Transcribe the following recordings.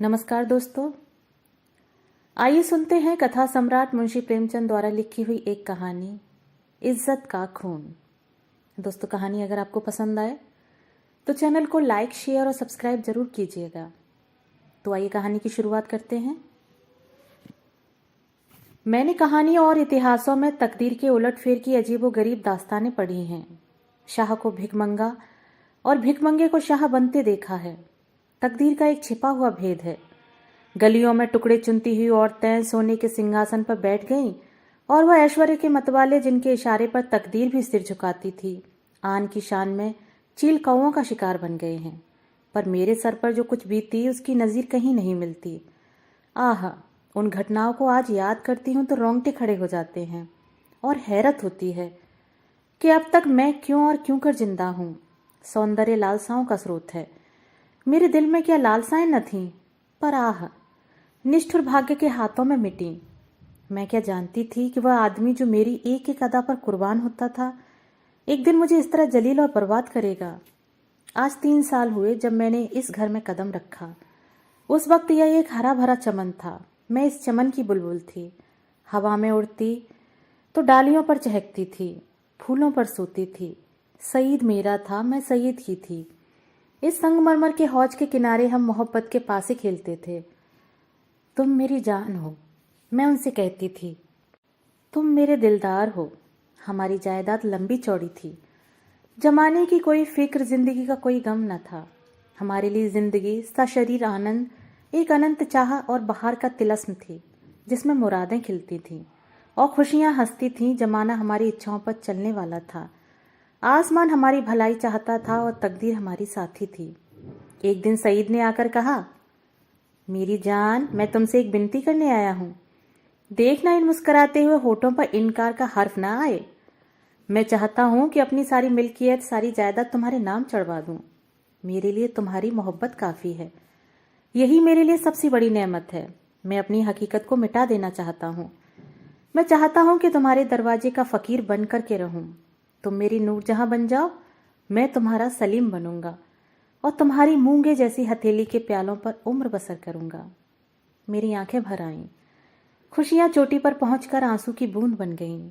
नमस्कार दोस्तों, आइए सुनते हैं कथा सम्राट मुंशी प्रेमचंद द्वारा लिखी हुई एक कहानी इज्जत का खून। दोस्तों, कहानी अगर आपको पसंद आए तो चैनल को लाइक, शेयर और सब्सक्राइब जरूर कीजिएगा। तो आइए कहानी की शुरुआत करते हैं। मैंने कहानियों और इतिहासों में तकदीर के उलटफेर की अजीबोगरीब दास्तानें पढ़ी हैं। शाह को भिखमंगा और भिखमंगे को शाह बनते देखा है। तकदीर का एक छिपा हुआ भेद है। गलियों में टुकड़े चुनती हुई औरतें सोने के सिंहासन पर बैठ गईं और वह ऐश्वर्य के मतवाले जिनके इशारे पर तकदीर भी सिर झुकाती थी, आन की शान में चील कौओं का शिकार बन गए हैं। पर मेरे सर पर जो कुछ बीती उसकी नज़ीर कहीं नहीं मिलती। आह, उन घटनाओं को आज याद करती हूँ तो रोंगटे खड़े हो जाते हैं और हैरत होती है कि अब तक मैं क्यों और क्यों कर जिंदा हूँ। सौंदर्य लालसाओं का स्रोत है। मेरे दिल में क्या लालसाएं न थीं, पर आह, निष्ठुर भाग्य के हाथों में मिटी। मैं क्या जानती थी कि वह आदमी जो मेरी एक एक अदा पर कुर्बान होता था, एक दिन मुझे इस तरह जलील और बर्बाद करेगा। आज 3 साल हुए जब मैंने इस घर में कदम रखा। उस वक्त यह एक हरा भरा चमन था। मैं इस चमन की बुलबुल थी। हवा में उड़ती तो डालियों पर चहकती थी, फूलों पर सोती थी। सईद मेरा था, मैं सईद की थी। इस संगमरमर के हौज के किनारे हम मोहब्बत के पासे खेलते थे। तुम मेरी जान हो, मैं उनसे कहती थी। तुम मेरे दिलदार हो। हमारी जायदाद लंबी चौड़ी थी। जमाने की कोई फिक्र, जिंदगी का कोई गम न था। हमारे लिए जिंदगी सशरीर आनंद, एक अनंत चाह और बहार का तिलस्म थी, जिसमें मुरादें खिलती थीं और खुशियां हंसती थीं। जमाना हमारी इच्छाओं पर चलने वाला था। आसमान हमारी भलाई चाहता था और तकदीर हमारी साथी थी। एक दिन सईद ने आकर कहा, मेरी जान, मैं तुमसे एक विनती करने आया हूं। देखना इन मुस्कुराते हुए होठों पर इनकार का हर्फ ना आए। मैं चाहता हूं कि अपनी सारी मिल्कियत, सारी जायदाद तुम्हारे नाम चढ़वा दूं। मेरे लिए तुम्हारी मोहब्बत काफी है। यही मेरे लिए सबसे बड़ी नेमत है। मैं अपनी हकीकत को मिटा देना चाहता हूं। मैं चाहता हूं कि तुम्हारे दरवाजे का फकीर बन कर के रहूं। तुम मेरी नूरजहां बन जाओ, मैं तुम्हारा सलीम बनूंगा और तुम्हारी मूंगे जैसी हथेली के प्यालों पर उम्र बसर करूंगा। मेरी आंखें भर आईं। खुशियां चोटी पर पहुंचकर आंसू की बूंद बन गईं।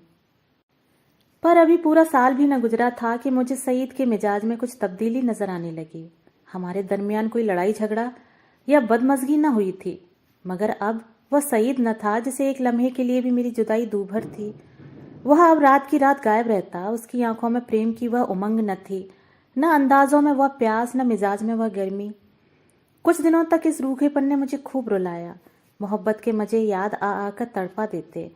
पर अभी पूरा साल भी न गुजरा था कि मुझे सईद के मिजाज में कुछ तब्दीली नजर आने लगी। हमारे दरमियान कोई लड़ाई झगड़ा या बदमजगी न हुई थी, मगर अब वह सईद न था जिसे एक लम्हे के लिए भी मेरी जुदाई दूभर थी। वह अब रात की रात गायब रहता। उसकी आंखों में प्रेम की वह उमंग न थी, न अंदाजों में वह प्यास, न मिजाज में वह गर्मी। कुछ दिनों तक इस रूखेपन ने मुझे खूब रुलाया। मोहब्बत के मजे याद आ आकर तड़पा देते।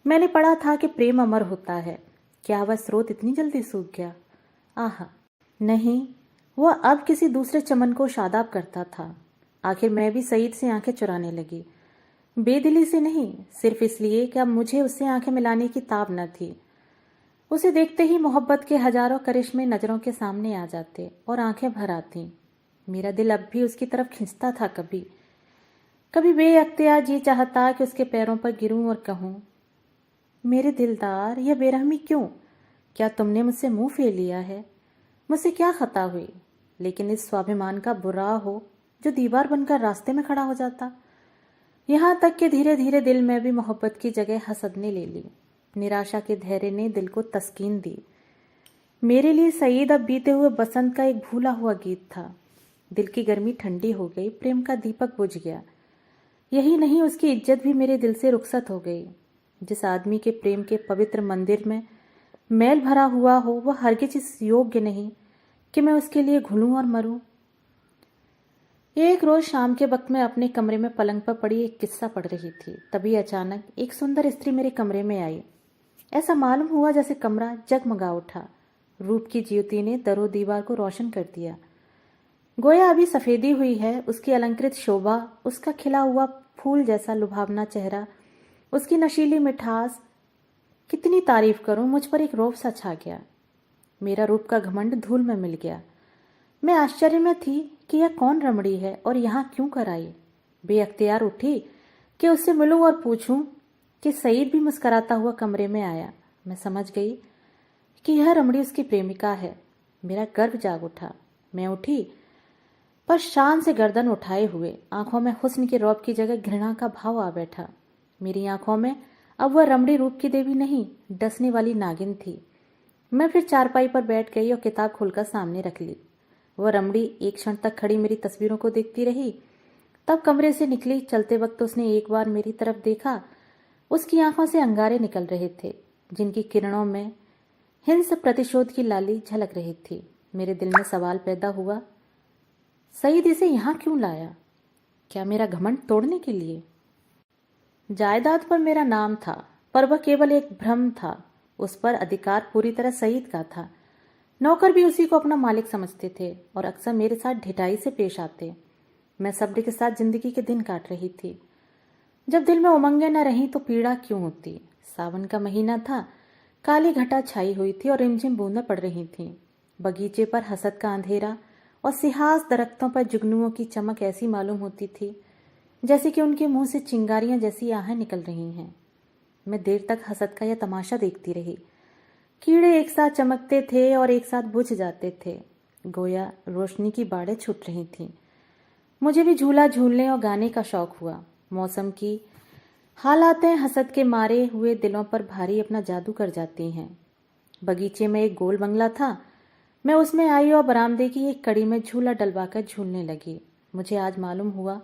मैंने पढ़ा था कि प्रेम अमर होता है। क्या वह स्रोत इतनी जल्दी सूख गया? आह नहीं, वह अब किसी दूसरे चमन को शादाब करता था। आखिर मैं भी सईद से आंखें चुराने लगी। बेदिली से नहीं, सिर्फ इसलिए कि अब मुझे उससे आंखें मिलाने की ताब न थी। उसे देखते ही मोहब्बत के हजारों करिश्मे नजरों के सामने आ जाते और आंखें भर आती। मेरा दिल अब भी उसकी तरफ खिंचता था। कभी कभी बेअख्तियार जी चाहता कि उसके पैरों पर गिरूं और कहूं, मेरे दिलदार, यह बेरहमी क्यों? क्या तुमने मुझसे मुंह फेर लिया है? मुझसे क्या खता हुई? लेकिन इस स्वाभिमान का बुरा हो जो दीवार बनकर रास्ते में खड़ा हो जाता। यहां तक कि धीरे धीरे दिल में भी मोहब्बत की जगह हसद ने ले ली। निराशा के धैर्य ने दिल को तस्कीन दी। मेरे लिए सईद अब बीते हुए बसंत का एक भूला हुआ गीत था। दिल की गर्मी ठंडी हो गई, प्रेम का दीपक बुझ गया। यही नहीं, उसकी इज्जत भी मेरे दिल से रुखसत हो गई। जिस आदमी के प्रेम के पवित्र मंदिर में मैल भरा हुआ हो, वह हरगिज इस योग्य नहीं कि मैं उसके लिए घुलूं और मरूं। एक रोज शाम के वक्त मैं अपने कमरे में पलंग पर पड़ी एक किस्सा पढ़ रही थी। तभी अचानक एक सुंदर स्त्री मेरे कमरे में आई। ऐसा मालूम हुआ जैसे कमरा जगमगा उठा। रूप की ज्योति ने दरो दीवार को रोशन कर दिया। गोया अभी सफेदी हुई है। उसकी अलंकृत शोभा, उसका खिला हुआ फूल जैसा लुभावना चेहरा, उसकी नशीली मिठास, कितनी तारीफ करूं, मुझ पर एक रौब सा छा गया। मेरा रूप का घमंड धूल में मिल गया। मैं आश्चर्य में थी कि यह कौन रमणी है और यहाँ क्यों कर आई। बेअख्तियार उठी कि उससे मिलूं और पूछूं कि सईद भी मुस्कुराता हुआ कमरे में आया। मैं समझ गई कि यह रमणी उसकी प्रेमिका है। मेरा गर्व जाग उठा। मैं उठी पर शान से गर्दन उठाए हुए आंखों में हुस्न के रौब की जगह घृणा का भाव आ बैठा। मेरी आंखों में अब वह रमणी रूप की देवी नहीं, डसने वाली नागिन थी। मैं फिर चारपाई पर बैठ गई और किताब खोलकर सामने रख ली। वह रमणी एक क्षण तक खड़ी मेरी तस्वीरों को देखती रही, तब कमरे से निकली। चलते वक्त उसने एक बार मेरी तरफ देखा। उसकी आंखों से अंगारे निकल रहे थे, जिनकी किरणों में हिंस प्रतिशोध की लाली झलक रही थी। मेरे दिल में सवाल पैदा हुआ, सईद इसे यहाँ क्यों लाया? क्या मेरा घमंड तोड़ने के लिए? जायदाद पर मेरा नाम था, पर वह केवल एक भ्रम था। उस पर अधिकार पूरी तरह सईद का था। नौकर भी उसी को अपना मालिक समझते थे और अक्सर मेरे साथ ढिठाई से पेश आते। मैं सब्र के साथ जिंदगी के दिन काट रही थी। जब दिल में उमंगें न रहीं तो पीड़ा क्यों होती? सावन का महीना था, काली घटा छाई हुई थी और रिमझिम बूंदें पड़ रही थीं। बगीचे पर हसद का अंधेरा और सिहास दरख्तों पर जुगनुओं की चमक ऐसी मालूम होती थी जैसे कि उनके मुंह से चिंगारियां जैसी आहें निकल रही हैं। मैं देर तक हसद का यह तमाशा देखती रही। कीड़े एक साथ चमकते थे और एक साथ बुझ जाते थे, गोया रोशनी की बाड़ें छूट रही थीं। मुझे भी झूला झूलने और गाने का शौक हुआ। मौसम की हालातें हसद के मारे हुए दिलों पर भारी अपना जादू कर जाती हैं। बगीचे में एक गोल बंगला था। मैं उसमें आई और बरामदे की एक कड़ी में झूला डलवाकर झूलने लगी। मुझे आज मालूम हुआ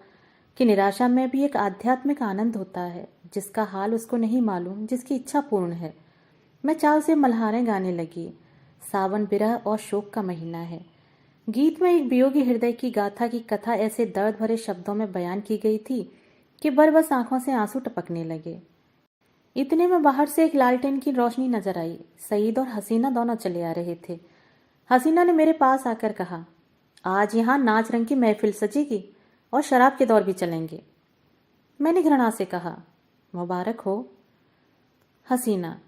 कि निराशा में भी एक आध्यात्मिक आनंद होता है, जिसका हाल उसको नहीं मालूम, जिसकी इच्छा पूर्ण है। मैं चाव से मल्हारें गाने लगी। सावन बिरह और शोक का महीना है। गीत में एक वियोगी हृदय की गाथा की कथा ऐसे दर्द भरे शब्दों में बयान की गई थी कि बरबस आंखों से आंसू टपकने लगे। इतने में बाहर से एक लालटेन की रोशनी नजर आई। सईद और हसीना दोनों चले आ रहे थे। हसीना ने मेरे पास आकर कहा, आज यहाँ नाच रंग की महफिल सजेगी और शराब के दौर भी चलेंगे। मैंने घृणा से कहा, मुबारक हो। हसीना,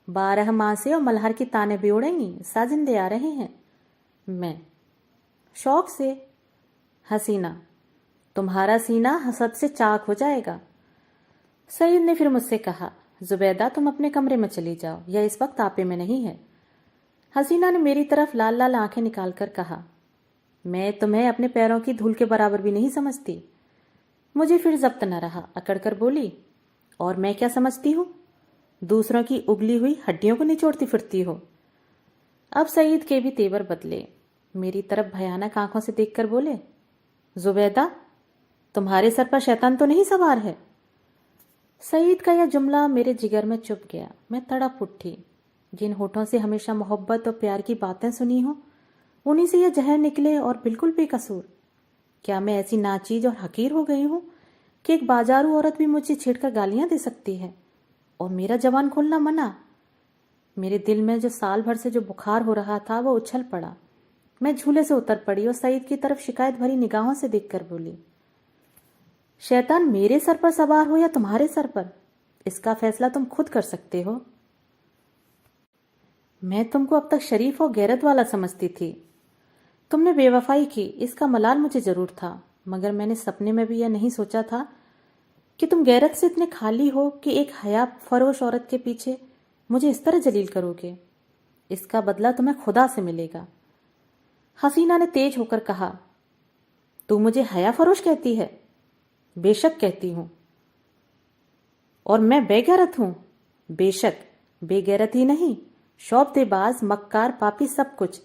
12 मासे और मल्हार की ताने भी उड़ेंगी, साजिंदे आ रहे हैं। मैं, शौक से। हसीना, तुम्हारा सीना हसद से चाक हो जाएगा। सईद ने फिर मुझसे कहा, जुबैदा तुम अपने कमरे में चली जाओ, यह इस वक्त आपे में नहीं है। हसीना ने मेरी तरफ लाल लाल आंखें निकालकर कहा, मैं तुम्हें अपने पैरों की धूल के बराबर भी नहीं समझती। मुझे फिर जब्त न रहा, अकड़कर बोली, और मैं क्या समझती हूँ? दूसरों की उगली हुई हड्डियों को निचोड़ती फिरती हो। अब सईद के भी तेवर बदले। मेरी तरफ भयानक आंखों से देखकर बोले, जुबैदा तुम्हारे सर पर शैतान तो नहीं सवार है? सईद का यह जुमला मेरे जिगर में चुभ गया। मैं तड़प उठी। जिन होठों से हमेशा मोहब्बत और प्यार की बातें सुनी हो, उन्हीं से यह जहर निकले और बिल्कुल बेकसूर। क्या मैं ऐसी नाचीज और हकीर हो गई हूं कि एक बाजारू औरत भी मुझे छेड़कर गालियां दे सकती है और मेरा जवान खोलना मना? मेरे दिल में जो साल भर से जो बुखार हो रहा था वो उछल पड़ा। मैं झूले से उतर पड़ी और सईद की तरफ शिकायत भरी निगाहों से देखकर बोली, शैतान मेरे सर पर सवार हो या तुम्हारे सर पर, इसका फैसला तुम खुद कर सकते हो। मैं तुमको अब तक शरीफ और गैरत वाला समझती थी। तुमने बेवफाई की, इसका मलाल मुझे जरूर था, मगर मैंने सपने में भी यह नहीं सोचा था कि तुम गैरत से इतने खाली हो कि एक हया फरोश औरत के पीछे मुझे इस तरह जलील करोगे। इसका बदला तुम्हें खुदा से मिलेगा। हसीना ने तेज होकर कहा, तू मुझे हया फरोश कहती है? बेशक कहती हूं। और मैं बेगैरत हूं? बेशक, बेगैरत ही नहीं, शौबदेबाज, मक्कार, पापी, सब कुछ।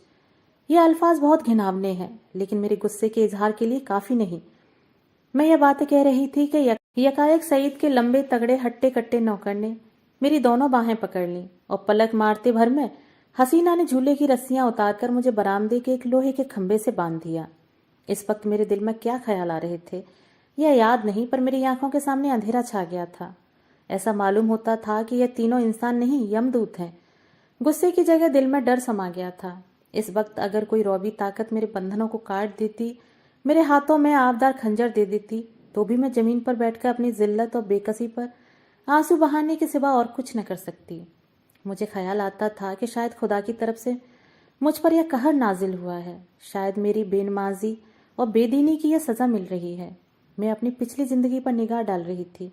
ये अल्फाज बहुत घिनौने हैं, लेकिन मेरे गुस्से के इजहार के लिए काफी नहीं। मैं यह बातें कह रही थी कि यकायक सईद के लंबे तगड़े हट्टे कट्टे नौकर ने मेरी दोनों बाहें पकड़ लीं और पलक मारते भर में हसीना ने झूले की रस्सियां उतारकर मुझे बरामदे के एक लोहे के खंभे से बांध दिया। इस वक्त मेरे दिल में क्या ख्याल आ रहे थे यह याद नहीं, पर मेरी आंखों के सामने अंधेरा छा गया था। ऐसा मालूम होता था कि यह तीनों इंसान नहीं, यमदूत हैं। गुस्से की जगह दिल में डर समा गया था। इस वक्त अगर कोई रौबी ताकत मेरे बंधनों को काट देती, मेरे हाथों में आबदार खंजर दे देती, तो भी मैं जमीन पर बैठकर अपनी जिल्लत और बेकसी पर आंसू बहाने के सिवा और कुछ न कर सकती। मुझे ख्याल आता था कि शायद खुदा की तरफ से मुझ पर यह कहर नाजिल हुआ है। शायद मेरी बेनमाजी और बेदीनी की यह सज़ा मिल रही है। मैं अपनी पिछली जिंदगी पर निगाह डाल रही थी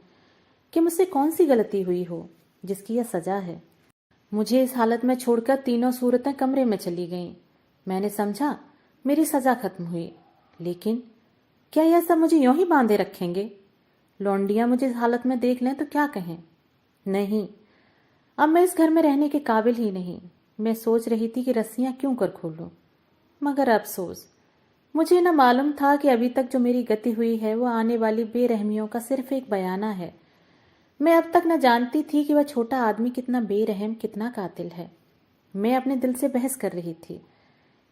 कि मुझसे कौन सी गलती हुई हो जिसकी यह सज़ा है। मुझे इस हालत में छोड़कर तीनों सूरतें कमरे में चली गईं। मैंने समझा मेरी सज़ा खत्म हुई। लेकिन क्या यह सब मुझे यूं ही बांधे रखेंगे? लौंडियां मुझे इस हालत में देख लें तो क्या कहें? नहीं, अब मैं इस घर में रहने के काबिल ही नहीं। मैं सोच रही थी कि रस्सियां क्यों कर खोलूं, मगर अफसोस, मुझे न मालूम था कि अभी तक जो मेरी गति हुई है वो आने वाली बेरहमियों का सिर्फ एक बयाना है। मैं अब तक न जानती थी कि वह छोटा आदमी कितना बेरहम, कितना कातिल है। मैं अपने दिल से बहस कर रही थी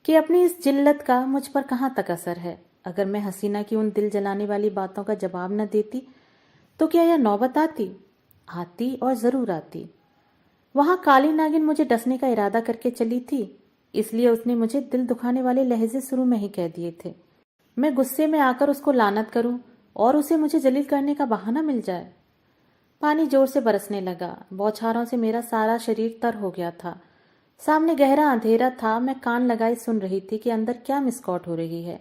कि अपनी इस जिल्लत का मुझ पर कहाँ तक असर है। अगर मैं हसीना की उन दिल जलाने वाली बातों का जवाब न देती तो क्या यह नौबत आती? आती और जरूर आती। वहां काली नागिन मुझे डसने का इरादा करके चली थी, इसलिए उसने मुझे दिल दुखाने वाले लहजे शुरू में ही कह दिए थे। मैं गुस्से में आकर उसको लानत करूं और उसे मुझे जलील करने का बहाना मिल जाए। पानी जोर से बरसने लगा। बौछारों से मेरा सारा शरीर तर हो गया था। सामने गहरा अंधेरा था। मैं कान लगाए सुन रही थी कि अंदर क्या मिसकॉट हो रही है,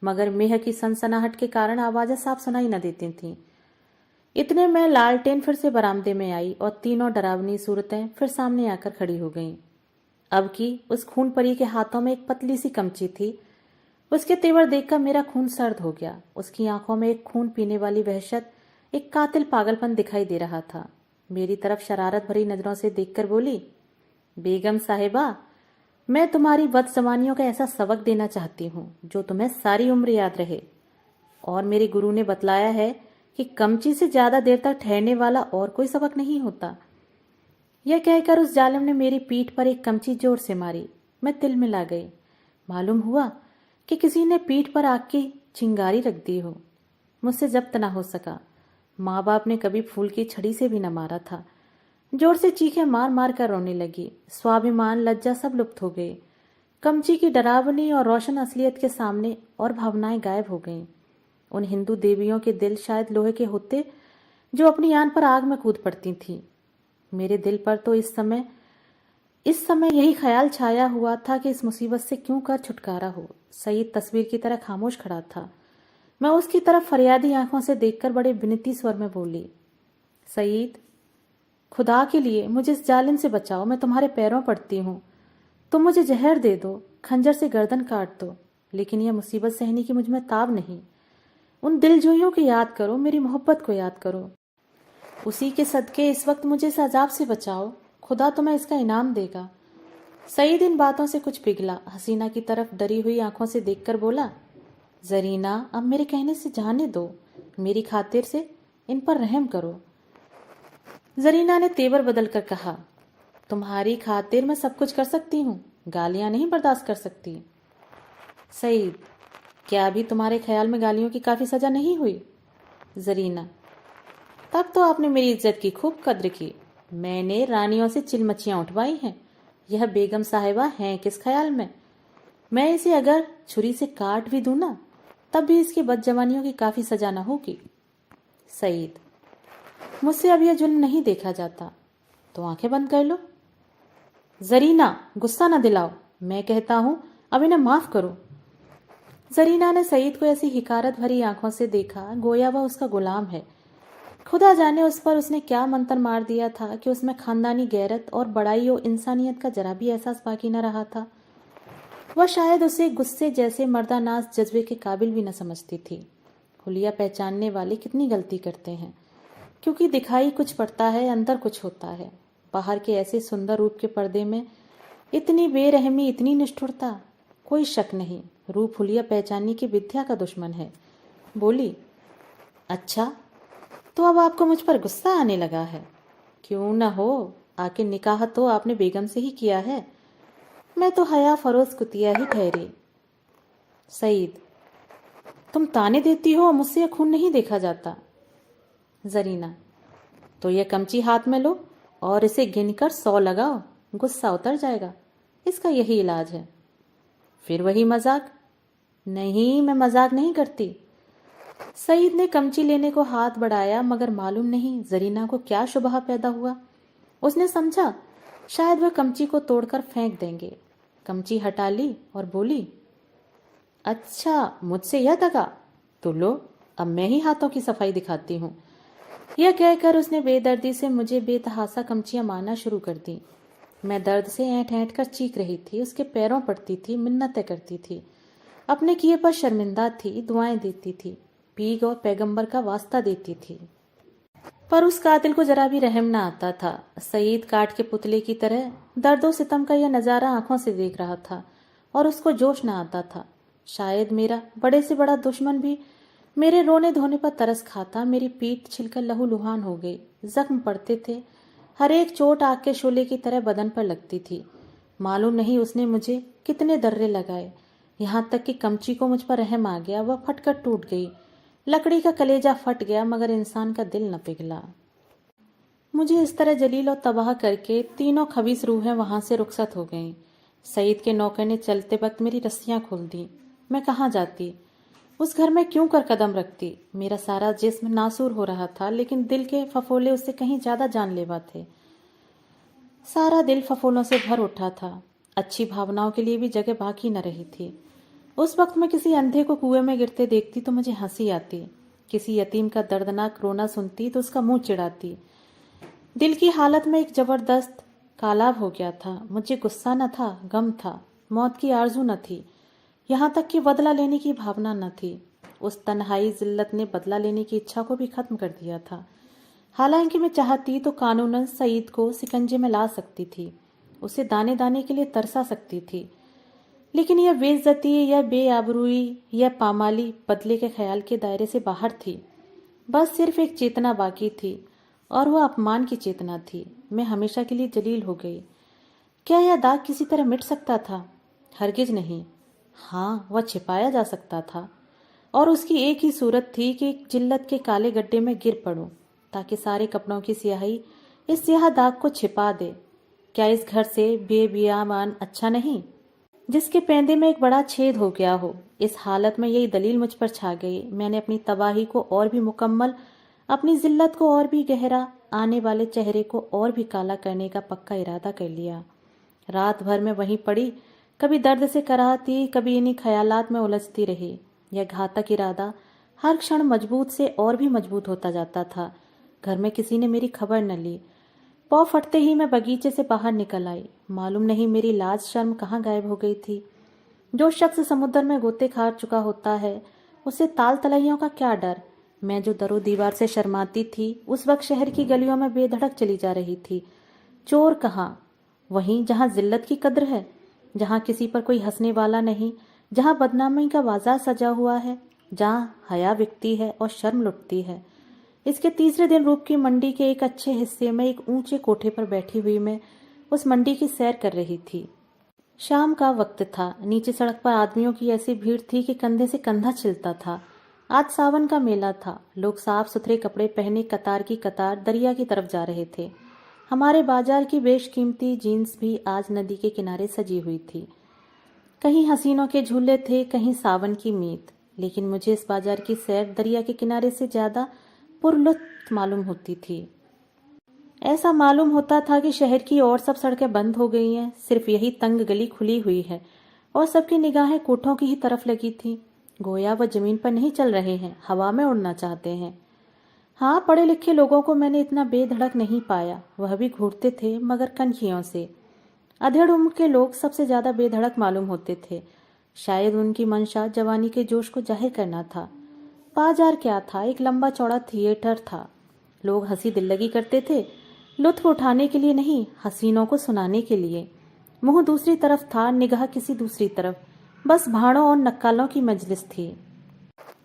मगर मेह की सनसनाहट के कारण आवाजें साफ सुनाई न देती थीं। इतने में लालटेन फिर से बरामदे में आई और तीनों डरावनी सूरतें फिर सामने आकर खड़ी हो गईं। अब की उस खून परी के हाथों में एक पतली सी कमची थी। उसके तेवर देखकर मेरा खून सर्द हो गया। उसकी आंखों में एक खून पीने वाली वहशत, एक कातिल पागलपन दिखाई दे रहा था। मेरी तरफ शरारत भरी नजरों से देखकर बोली, बेगम साहिबा, मैं तुम्हारी बदजमानियों का ऐसा सबक देना चाहती हूँ जो तुम्हें सारी उम्र याद रहे। और मेरे गुरु ने बतलाया है कि कमची से ज्यादा देर तक ठहरने वाला और कोई सबक नहीं होता। यह कहकर उस जालिम ने मेरी पीठ पर एक कमची जोर से मारी। मैं तिल मिला गई। मालूम हुआ कि किसी ने पीठ पर आग की चिंगारी रख दी हो। मुझसे जब्त न हो सका। माँ बाप ने कभी फूल की छड़ी से भी न मारा था। जोर से चीखें मार मार कर रोने लगी। स्वाभिमान, लज्जा सब लुप्त हो गई। कमची की डरावनी और रोशन असलियत के सामने और भावनाएं गायब हो गईं। उन हिंदू देवियों के दिल शायद लोहे के होते जो अपनी आन पर आग में कूद पड़ती थीं। मेरे दिल पर तो इस समय यही ख्याल छाया हुआ था कि इस मुसीबत से क्यों कर छुटकारा हो। सईद तस्वीर की तरह खामोश खड़ा था। मैं उसकी तरफ फरियादी आंखों से देखकर बड़े विनती स्वर में बोली, सईद, खुदा के लिए मुझे इस जालिम से बचाओ। मैं तुम्हारे पैरों पड़ती हूँ। तुम मुझे जहर दे दो, खंजर से गर्दन काट दो, लेकिन यह मुसीबत सहने की मुझ में ताब नहीं। उन दिलजोइयों को याद करो, मेरी मोहब्बत को याद करो। उसी के सदके इस वक्त मुझे इस अजाब से बचाओ। खुदा तुम्हें इसका इनाम देगा। सईद इन बातों से कुछ पिघला। हसीना की तरफ डरी हुई आंखों से देखकर बोला, जरीना, अब मेरे कहने से जाने दो। मेरी खातिर से इन पर रहम करो। जरीना ने तेवर बदल कर कहा, तुम्हारी खातिर मैं सब कुछ कर सकती हूँ, गालियां नहीं बर्दाश्त कर सकती। सईद, क्या अभी तुम्हारे ख्याल में गालियों की काफी सजा नहीं हुई? जरीना, तब तो आपने मेरी इज्जत की खूब कद्र की। मैंने रानियों से चिलमचियां उठवाई हैं। यह बेगम साहिबा हैं किस ख्याल में? मैं इसे अगर छुरी से काट भी दूं ना, तब भी इसकी बदजवानियों की काफी सजा न होगी। सईद, मुझसे अब यह जुल्म नहीं देखा जाता, तो आंखें बंद कर लो। जरीना, गुस्सा न दिलाओ। मैं कहता हूं अब इन्हें माफ करो। जरीना ने सईद को ऐसी हिकारत भरी आंखों से देखा गोया वह उसका गुलाम है। खुदा जाने उस पर उसने क्या मंत्र मार दिया था कि उसमें खानदानी गैरत और बड़ाई और इंसानियत का जरा भी एहसास बाकी न रहा था। वह शायद उसे गुस्से जैसे मर्दानाज जज्बे के काबिल भी न समझती थी। हुलिया पहचानने वाले कितनी गलती करते हैं, क्योंकि दिखाई कुछ पड़ता है, अंदर कुछ होता है। बाहर के ऐसे सुंदर रूप के पर्दे में इतनी बेरहमी, इतनी निष्ठुरता। कोई शक नहीं, रूप हुलिया पहचानने की विद्या का दुश्मन है। बोली, अच्छा, तो अब आपको मुझ पर गुस्सा आने लगा है? क्यों न हो, आखिर निकाह तो आपने बेगम से ही किया है। मैं तो हया फरोज कुतिया ही ठहरी। सईद, तुम ताने देती हो और मुझसे यह खून नहीं देखा जाता। जरीना, तो यह कमची हाथ में लो और इसे गिनकर 100 लगाओ, गुस्सा उतर जाएगा। इसका यही इलाज है। फिर वही मजाक? नहीं, मैं मजाक नहीं करती। सईद ने कमची लेने को हाथ बढ़ाया, मगर मालूम नहीं जरीना को क्या शुबहा पैदा हुआ। उसने समझा शायद वह कमची को तोड़कर फेंक देंगे। कमची हटा ली और बोली, अच्छा, मुझसे यह दगा? तो लो, अब मैं ही हाथों की सफाई दिखाती हूँ। यह कहकर उसने बेदर्दी से मुझे बेतहासा कमचियां मारना शुरू कर दी। मैं दर्द से ऐंठ ऐंठ कर चीख रही थी, उसके पैरों पड़ती थी, मिन्नतें करती थी। अपने किए पर शर्मिंदा थी, दुआएं देती थी, पीर और पैगंबर का वास्ता देती थी। पर उस कातिल को जरा भी रहम न आता था। सईद काट के पुतले की तरह दर्दो सितम का यह नज़ारा आंखों से देख रहा था और उसको जोश न आता था। शायद मेरा बड़े से बड़ा दुश्मन भी मेरे रोने धोने पर तरस खाता। मेरी पीठ छिलकर लहूलुहान हो गई, जख्म पड़ते थे, हर एक चोट आग के शोले की तरह बदन पर लगती थी। मालूम नहीं उसने मुझे कितने दर्रे लगाए, यहाँ तक कि कमची को मुझ पर रहम आ गया। वह फटकर टूट गई। लकड़ी का कलेजा फट गया मगर इंसान का दिल न पिघला। मुझे इस तरह जलील और तबाह करके तीनों खबीस रूहें वहां से रुखसत हो गईं। सईद के नौकर ने चलते वक्त मेरी रस्सियां खोल दी। मैं कहाँ जाती, उस घर में क्यों कर कदम रखती। मेरा सारा जिस्म नासूर हो रहा था, लेकिन दिल के फफोले उससे कहीं ज्यादा जानलेवा थे। सारा दिल फफोलों से भर उठा था। अच्छी भावनाओं के लिए भी जगह बाकी न रही थी। उस वक्त मैं किसी अंधे को कुएं में गिरते देखती तो मुझे हंसी आती, किसी यतीम का दर्दनाक रोना सुनती तो उसका मुंह चिढ़ाती। दिल की हालत में एक जबरदस्त कालाब हो गया था। मुझे गुस्सा न था, गम था, मौत की आरजू न थी, यहाँ तक कि बदला लेने की भावना न थी। उस तन्हाई जिल्लत ने बदला लेने की इच्छा को भी खत्म कर दिया था। हालांकि मैं चाहती तो कानूनन सईद को सिकंजे में ला सकती थी, उसे दाने दाने के लिए तरसा सकती थी, लेकिन यह बेइज्जती, यह बेआबरूई, यह पामाली बदले के ख्याल के दायरे से बाहर थी। बस सिर्फ एक चेतना बाकी थी और वह अपमान की चेतना थी। मैं हमेशा के लिए जलील हो गई। क्या यह दाग किसी तरह मिट सकता था? हरगिज नहीं। हाँ, वह छिपाया जा सकता था और उसकी एक ही सूरत थी कि एक जिल्लत के काले गड्ढे में गिर पड़ूं ताकि सारे कपड़ों की स्याही इस स्याह दाग को छिपा दे। क्या इस घर से बेबियामान अच्छा नहीं, जिसके पैंदे में एक बड़ा छेद हो गया हो? इस हालत में यही दलील मुझ पर छा गई। मैंने अपनी तबाही को और भी मुकम्मल, अपनी जिल्लत को और भी गहरा, आने वाले चेहरे को और भी काला करने का पक्का इरादा कर लिया। रात भर में वहीं पड़ी, कभी दर्द से कराहती, कभी इन्हीं ख्यालात में उलझती रही। यह घातक इरादा हर क्षण मजबूत से और भी मजबूत होता जाता था। घर में किसी ने मेरी खबर न ली। पौ फटते ही मैं बगीचे से बाहर निकल आई। मालूम नहीं मेरी लाज शर्म कहाँ गायब हो गई थी। जो शख्स समुद्र में गोते खा चुका होता है, उसे ताल तलैयों का क्या डर। मैं जो दरो दीवार से शर्माती थी, उस वक्त शहर की गलियों में बेधड़क चली जा रही थी। चोर कहाँ? वहीं जहाँ जिल्लत की कद्र है, जहाँ किसी पर कोई हंसने वाला नहीं, जहाँ बदनामी का बाजार सजा हुआ है, जहाँ हया बिकती है और शर्म लुटती है। इसके तीसरे दिन रूप की मंडी के एक अच्छे हिस्से में एक ऊंचे कोठे पर बैठी हुई मैं उस मंडी की सैर कर रही थी। शाम का वक्त था। नीचे सड़क पर आदमियों की ऐसी भीड़ थी कि कंधे से कंधा छिलता था। आज सावन का मेला था। लोग साफ सुथरे कपड़े पहने कतार की कतार दरिया की तरफ जा रहे थे। हमारे बाजार की बेशकीमती जीन्स भी आज नदी के किनारे सजी हुई थी। कहीं हसीनों के झूले थे, कहीं सावन की मीत, लेकिन मुझे इस बाजार की सैर दरिया के किनारे से ज्यादा पुरलुत्फ मालूम होती थी। ऐसा मालूम होता था कि शहर की और सब सड़कें बंद हो गई हैं, सिर्फ यही तंग गली खुली हुई है और सबकी निगाहें कोठों की ही तरफ लगी थी। गोया वह जमीन पर नहीं चल रहे हैं, हवा में उड़ना चाहते हैं। हाँ, पढ़े लिखे लोगों को मैंने इतना बेधड़क नहीं पाया। वह भी घूरते थे मगर कनखियों से। अधेड़ उम्र के लोग सबसे ज्यादा बेधड़क मालूम होते थे। शायद उनकी मंशा जवानी के जोश को जाहिर करना था। बाजार क्या था, एक लंबा चौड़ा थिएटर था। लोग हंसी दिल्लगी करते थे, लुत्फ उठाने के लिए नहीं, हसीनों को सुनाने के लिए। मुंह दूसरी तरफ था, निगाह किसी दूसरी तरफ। बस भाड़ों और नक्कालों की मजलिस थी।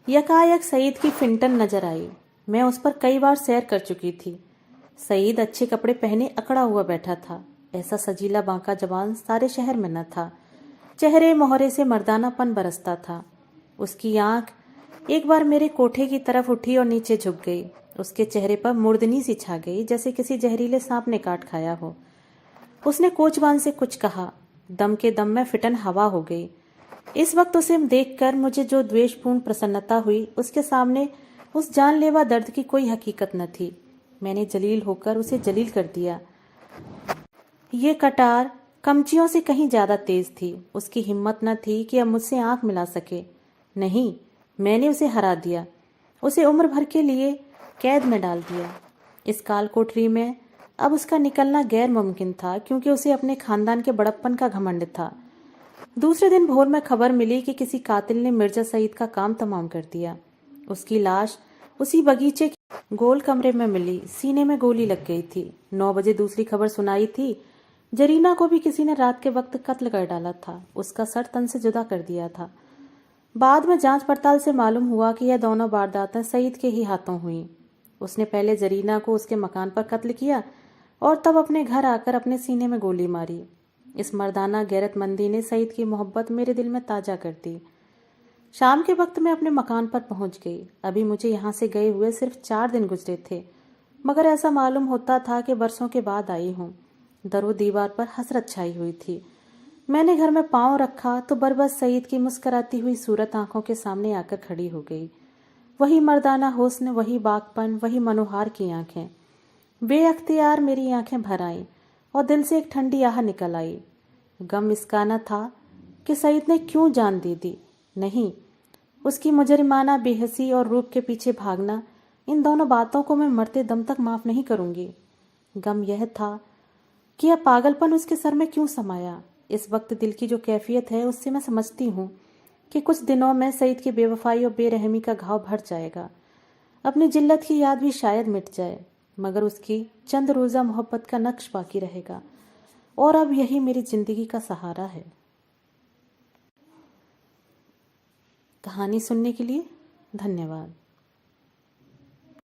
यकायक सईद की फिंटन नजर आई। मैं उस पर कई बार सैर कर चुकी थी। सईद अच्छे कपड़े पहने अकड़ा हुआ बैठा था। ऐसा सजीला बांका जवान सारे शहर में न था। चेहरे मोहरे से मर्दानापन बरसता था। उसकी आंख एक बार मेरे कोठे की तरफ उठी और नीचे झुक गई। उसके चेहरे पर मुर्दनी सी छा गई, जैसे किसी जहरीले सांप ने काट खाया हो। उसने कोचवान से कुछ कहा। दम के दम में फिटन हवा हो गई। इस वक्त उसे देखकर मुझे जो द्वेषपूर्ण प्रसन्नता हुई, उसके सामने उस जानलेवा दर्द की कोई हकीकत न थी। मैंने जलील होकर उसे जलील कर दिया। ये कटार कमचियों से कहीं ज्यादा तेज थी। उसकी हिम्मत न थी कि अब मुझसे आंख मिला सके। नहीं, मैंने उसे हरा दिया, उसे उम्र भर के लिए कैद में डाल दिया। इस काल कोठरी में अब उसका निकलना गैर मुमकिन था, क्योंकि उसे अपने खानदान के बड़प्पन का घमंड था। दूसरे दिन भोर में खबर मिली कि किसी कातिल ने मिर्जा सईद का काम तमाम कर दिया। उसकी लाश उसी बगीचे के गोल कमरे में मिली, सीने में गोली लग गई थी। 9 बजे दूसरी खबर सुनाई थी, जरीना को भी किसी ने रात के वक्त कत्ल कर डाला था, उसका सर तन से जुदा कर दिया था। बाद में जांच पड़ताल से मालूम हुआ कि यह दोनों वारदातें सईद के ही हाथों हुई। उसने पहले जरीना को उसके मकान पर कत्ल किया और तब अपने घर आकर अपने सीने में गोली मारी। इस मर्दाना गैरतमंदी ने सईद की मोहब्बत मेरे दिल में ताजा कर दी। शाम के वक्त मैं अपने मकान पर पहुंच गई। अभी मुझे यहाँ से गए हुए सिर्फ 4 दिन गुजरे थे, मगर ऐसा मालूम होता था कि बरसों के बाद आई हूँ। दरो दीवार पर हसरत छाई हुई थी। मैंने घर में पांव रखा तो बरबस सईद की मुस्कुराती हुई सूरत आंखों के सामने आकर खड़ी हो गई। वही मर्दाना हुस्न, वही बागपन, वही मनोहार की आंखें। बेअख्तियार मेरी आंखें भर आईं और दिल से एक ठंडी आह निकल आई। गम इसका न था कि सईद ने क्यों जान दे दी, नहीं, उसकी मुजरिमाना बेहसी और रूप के पीछे भागना, इन दोनों बातों को मैं मरते दम तक माफ नहीं करूंगी। गम यह था कि यह पागलपन उसके सर में क्यों समाया। इस वक्त दिल की जो कैफियत है उससे मैं समझती हूँ कि कुछ दिनों में सईद की बेवफाई और बेरहमी का घाव भर जाएगा। अपनी जिल्लत की याद भी शायद मिट जाए, मगर उसकी चंद रोज़ा मोहब्बत का नक्श बाकी रहेगा, और अब यही मेरी जिंदगी का सहारा है। कहानी सुनने के लिए धन्यवाद।